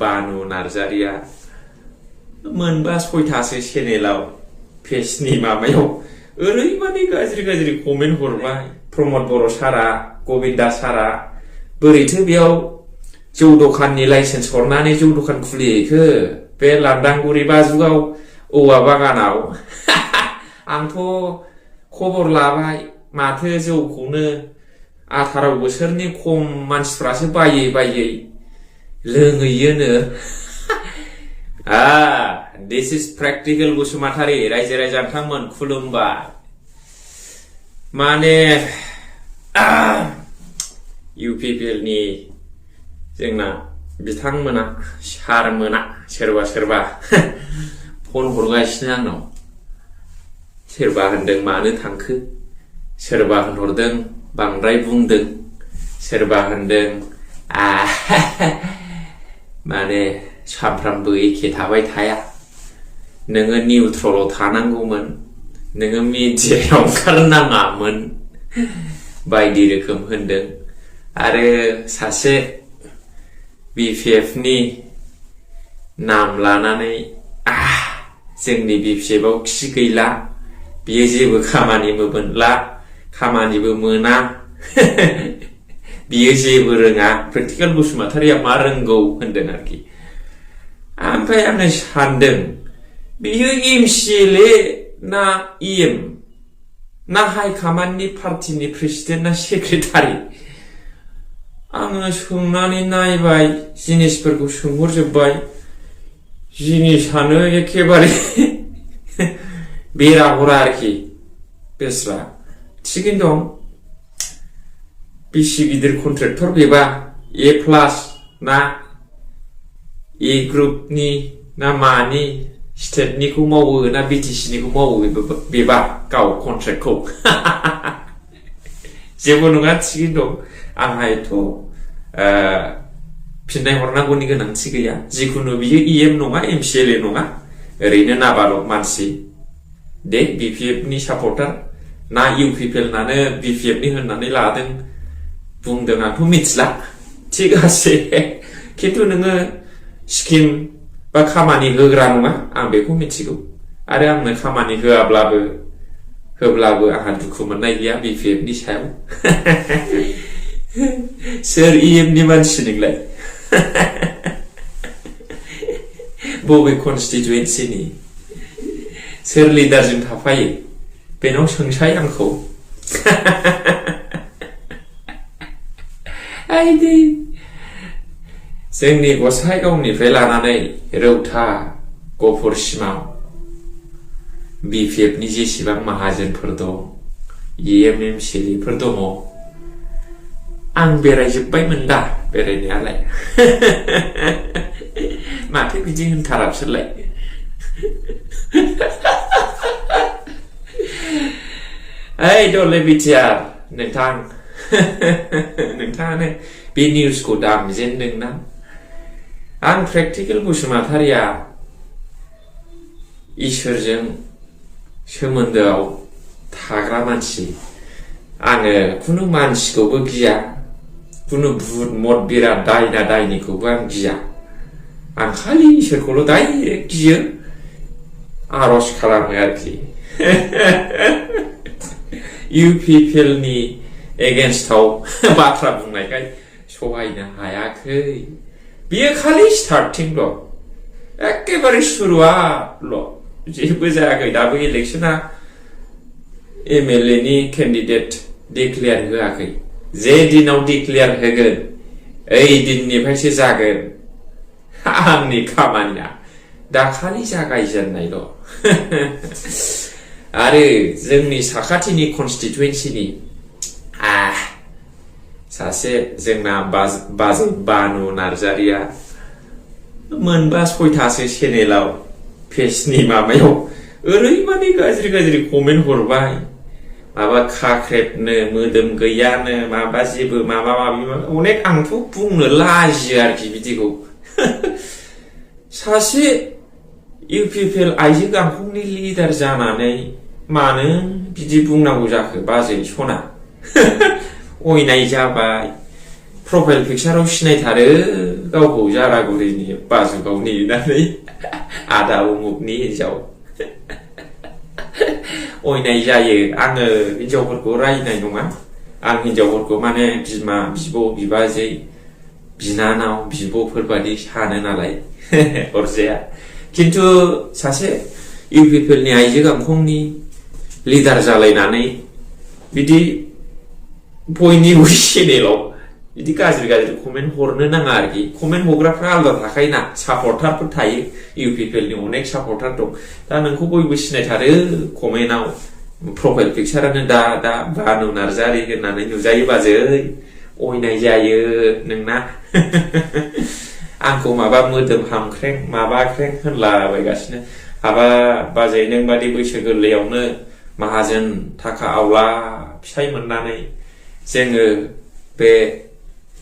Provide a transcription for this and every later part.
बानु नार्जारिया मोनबा सयथासो चेनेलाव पेजनि माबायाव ओरैबादि गाज्रि कमेन्ट हरबाय। प्रमद बर' सारा, गबिन्दा सारा बोरैथो बेयाव जौ दखाननि लाइसेन्स हरनानै जौ दखान खुलिहैखो बे लांदांगुरि बाजुगाव औवा बागानाव। आंथ' खबर लाबाय, माथो जौखौनो 18 बोसोरनि खम मानसिफ्रासो बायै लोंहैयोनो। दिस इज प्रेक्टिकल बसुमतारी। रायजो राजा नोंथांमोन खुलुमबाय। माने UPPL नि जोंना बिथांमोना सारमोना सोरबा फन हरगासिनो आंनाव। सोरबा होनदों मानो थांखो, सोरबा होनहरदों बांद्राय बुंदों, सोरबा होनदों माने सानफ्रामबो एखे थाबाय थाया, नोङो निउट्रलाव थानांगौमोन, नोङो मिडियायाव ओंखारनाङामोन बायदि रोखोम होनदों। आरो सासे BPF नि नाम लानानै जोंनि BPF आव खि गैला, बियो जेबो खामानिबो मोनला, खामानिबो मोना, बियो जेबो रोङा, प्रेक्टिकल बसुमतारिया मा रोंगौ होनदों आरोखि। ओमफ्राय आङो सानदों बियो MCLA ना EM ना हाइकमान्डनि पार्टिनि प्रेसिडेन्ट ना सेक्रेटारि। आङो सोंनानै नायबाय, जिनिसफोरखौ सोंहरजोब्बाय, जिनिसानो एखेबारे बेरागरा आरोखि। बेस्रा थिगैनो दं, बेसे गिदिर कन्ट्रेक्टर बेबा, A+ ना A ग्रुपनि ना मानि, स्टेटनिखौ मावो ना BTC निखौ मावो बेबा गाव कन्ट्रेक्टखौ। जेबो नङा, थिगैनो दं। आंहा एथ' फिननाय हरनांगौनि गोनांथि गैया। जिखुनु बियो EM नङा, MCLA नङा, ओरैनो नाबालक मानसि। दे BPF नि सापर्टार ना UPPL नानो BPF नि होननानै लादों बुंदों आंथ' मिथिला, थिग आसे। खिन्थु नोङो स्किम बा खामानि होग्रा नङा, आं बेखौ मिथिगौ। आरो आंनो खामानि होब्लाबो आंहा दुखु मोननाय गैया BPF नि सायाव। सोर EM नि मानसि नोंलाय? बबे कनस्टिटुएन्सिनि सोर लिडारजों थाफायो बेनाव सोंसाय आंखौ। आइदै, जोंनि गसाइगावनिफ्राय लानानै रौता गफुरसिमाव BPF नि जेसेबां माहाजोनफोर दं, EM MCLA फोर दङ, आं बेरायजोब्बायमोन दा बेरायनायालाय। माथो बिदि होनथारा बिसोरलाय। ओइ दले बिटिआर नोंथां, नोंथाङानो बे निउसखौ दामजेनदोंना? आं प्रेक्टिकल बसुमतारिया इसोरजों सोमोन्दोआव थाग्रा मानसि। आङो खुनु मानसिखौबो गिया, खुनु भुत मद बिराद दायना दायनिखौबो आं गिया। आं खालि इसोरखौल' डाइरेक्ट गियो, आर'ज खालामो आरोखि। UPPL नि एगेन्स्टआव बाथ्रा बुंनायखाय सहायनो हायाखै। बियो खालि स्टार्टिंल', एखेबारे सुरुआतल', जेबो जायाखै। दाबो इलेक्सना MLA नि केन्डिडेट डिक्लेयार होआखै। जे दिनाव डिक्लेयार होगोन ओइ दिननिफ्रायसो जागोन आंनि खामानिया। दाखालि जागायजेननायल'। आरो जोंनि साखाथिनि कनस्टिटुएन्सिनि सासे जोंना बानु नार्जारिया मोनबा सयथासो चेनेलाव पेजनि माबायाव ओरैबादि गाज्रि कमेन्ट हरबाय। माबा खाख्रेबनो, मोदोम गैयानो, माबा जेबो माबा अनेक, आंथ' बुंनो लाजियो आरोखि बिदिखौ। सासे UPPL आइजो गांखंनि लिडार जानानै मानो बिदि बुंनांगौ जाखो बाजै सना? अयनाय जाबाय। प्रफाइल पिक्साराव सिनायथारो गावखौ जारागुरिनि बाजुगाव नेनानै आदा उमुखनि हिनजाव अयनाय जायो। आङो हिनजावफोरखौ रायनाय नङा, आं हिनजावफोरखौ माने बिमा, बिब', बिबाजै, बिनानाव, बिब'फोरबादि सानो नालाय अरजाया। खिन्थु सासे इउपिपिएलनि आइजो गांखंनि लिडार जालायनानै बिदि बयनिबो चेनेलाव बिदि गाज्रि कमेन्ट हरनो नाङा आरोखि। कमेन्ट हरग्राफ्रा आलादा थाखायोना, सापर्टारफोर थायो, इउपिपिएलनि अनेक सापर्टार दं। दा नोंखौ बयबो सिनायथारो कमेन्टआव, प्रफाइल पिक्सारानो दा बानु नार्जारि होननानै नुजायो बाजै, अयनाय जायो नोंना आंखौ माबा मोदोम हामख्रें माबाख्रें होनलाबायगासिनो। हाबा बाजै, नों बादि बैसो गोरलैयावनो माहाजोन थाखा आवला फिसाय मोननानै जोङो बे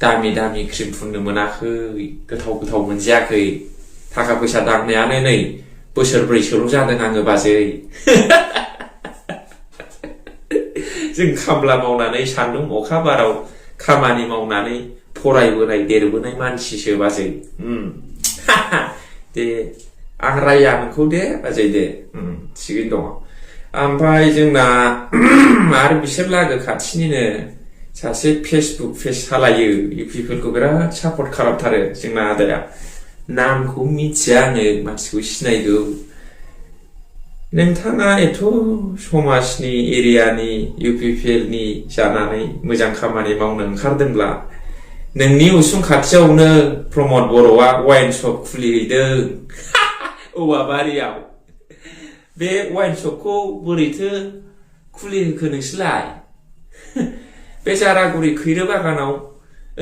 दामि क्रिम फुननो मोनाखै, गोथाव मोनजायाखै। थाखा फैसा दांनायानो नै बोसोरब्रैसोल' जादों आङो बाजै जों खामला मावनानै सान्दुं अखा बाराव खामानि मावनानै फरायबोनाय देरबोनाय मानसिसो बाजै। दे आं राया नोंखौ दे बाजै दे, थिगैनो दङ। ओमफ्राय जोंना आरो बिसोर लागो खाथिनिनो सासे फेसबुक पेज सालायो, इउपिपिएलखौ बिराद सापर्ट खालामथारो जोंना आदाया। नामखौ मिथिया आङो, मानसिखौ सिनायगौ। नोंथाङा एथ' समाजनि एरियानि इउपिपिएलनि जानानै मोजां खामानि मावनो ओंखारदोंब्ला नोंनि उसुं खाथियावनो प्रमद बर'आ वाइन शप खुलिहैदों औवाबारियाव। बे वाइन शपखौ बोरैथो खुलिहोखो नोंसोरलाय? बे जारागुरि खैरो बागानाव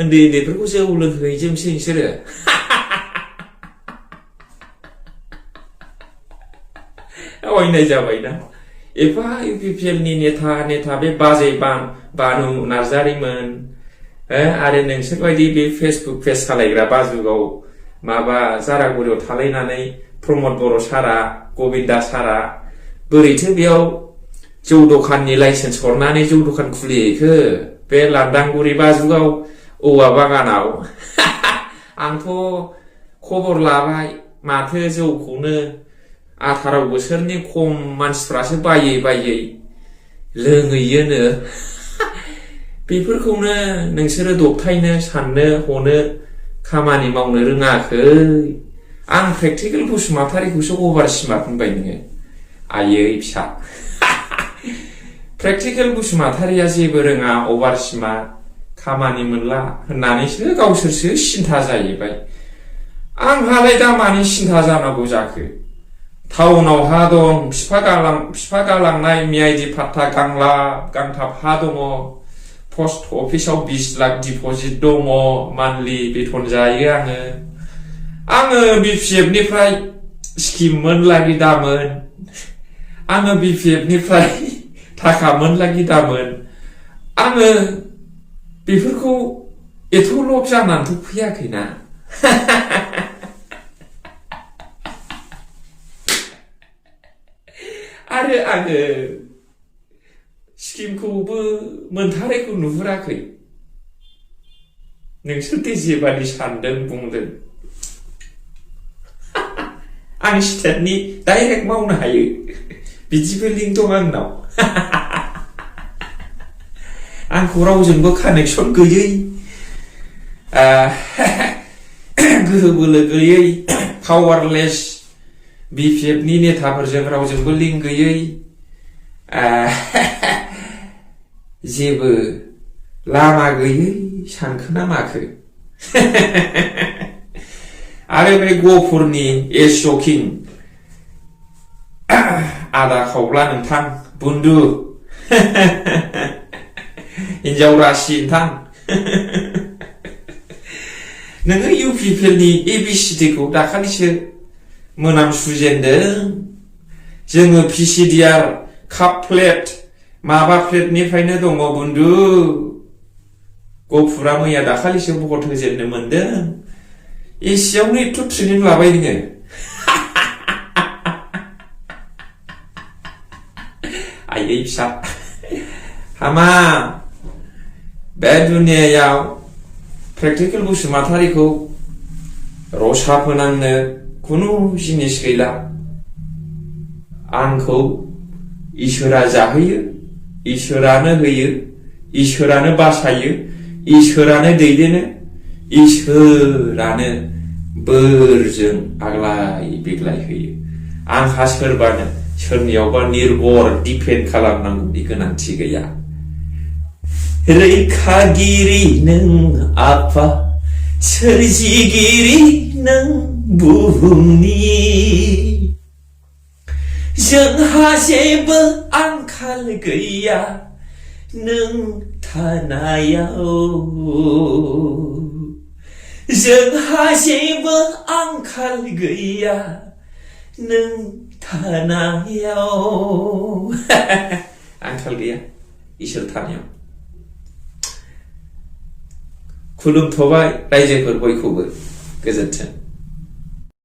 उन्दैफोरखौ जौ लोंहैजोबसै नोंसोरो अयनाय जाबायना। एफा इउपिपिएलनि नेता बे बाजै बानु नार्जारिमोन, आरो नोंसोर बायदि बे फेसबुक पेज सालायग्रा बाजुगाव माबा जारागुरियाव थालायनानै प्रमद बर' सारा, गबिन्दा सारा बोरैथो बेयाव जौ दखाननि लाइसेन्स हरनानै जौ दखान खुलिहैखो बे लांदांगुरि बाजुगाव औवा बागानाव? आंथ' खबर लाबाय, माथो जौखौनो 18 बोसोरनि खम मानसिफ्रासो बायै लोंहैयोनो। बेफोरखौनो नोंसोरो दबथायनो, साननो हनो, खामानि मावनो रोङाखै। आं प्रेक्टिकेल बसुमतारिखौसो अभार स्मार्ट होनबाय नोङो आयै फिसा प्रेक्टिकेल बसुमतारिया जेबो रोङा, अभार स्मार्ट, खामानि मोनला होननानैसो गावसोरसो सिन्था जाहैबाय। आंहालाय दा मानि सिन्था जानांगौ जाखो? टाउनाव हा दं, फिफा गालांनाय मियाइदि पाट्टा गांथाब हा दङ, पस्ट अफिसाव 20 लाख डिपजिट दङ, मान्थलि बेथन जायो आङो बिपिएफनिफ्राय स्किम मोनलागि दामोन, आङो बिपिएफनिफ्राय थाखा मोनलागि दामोन। आङो बेफोरखौ एथ' लब जानानैथ' फैयाखैना आरो आङो स्किमखौबो मोनथारैखौ नुहुराखै। नोंसोरदि जेबादि सानदों बुंदों आं स्टेटनि डाइरेक्ट मावनो हायो, बिदिबो लिंक दं आंनाव आंखौ रावजोंबो कानेक्सन गैयै, गोहो बोलो गैयै, पावारलेस बिपिएफनि नेताफोरजों रावजोंबो लिंक गैयै, जेबो लामा गैयै सानखोना माखो? आरो बे गफुरनि एसकिं आदा खावब्ला नोंथां बुन्दु हिनजाव रासि नोंथां नोङो इउपिपिएलनि एबिसिडिखौ दाखालिसो मोनामसुजेनदों। जोङो पिसिडिआर काप प्लेट माबा प्लेटनिफ्रायनो दङ बुन्दु। गफुरा मैया दाखालिसो भट होजेननो मोनदों, एसेयावनो एथ' ट्रेनिं लाबाय नोङो आयै फिसा हामा। बे दुनियायाव प्रेक्टिकेल बसुमतारिखौ रसा फोनांनो खुनु जिनिस गैला आंखौ इसोरा जाहोयो इसोरानो होयो इसोरानो बासायो इसोरानो दैदेनो इसोरानो बोरजों आग्लाय बिग्लाय होयो आंहा सोरबानो सोरनियावबा निर्भर दिपेन्ड खालामनांगौनि गोनांथि गैया रैखागिरि नों आफा सोरजिगिरि नों बुहुमनि जोंहा जेबो आंखाल गैया नों थानायाव जोंहा जेबो आंखाल गैया नों थानायाव आंखाल गैया इसोर थानायाव खुलुमथ'बाय रायजोफोर बयखौबो गोजोन्थों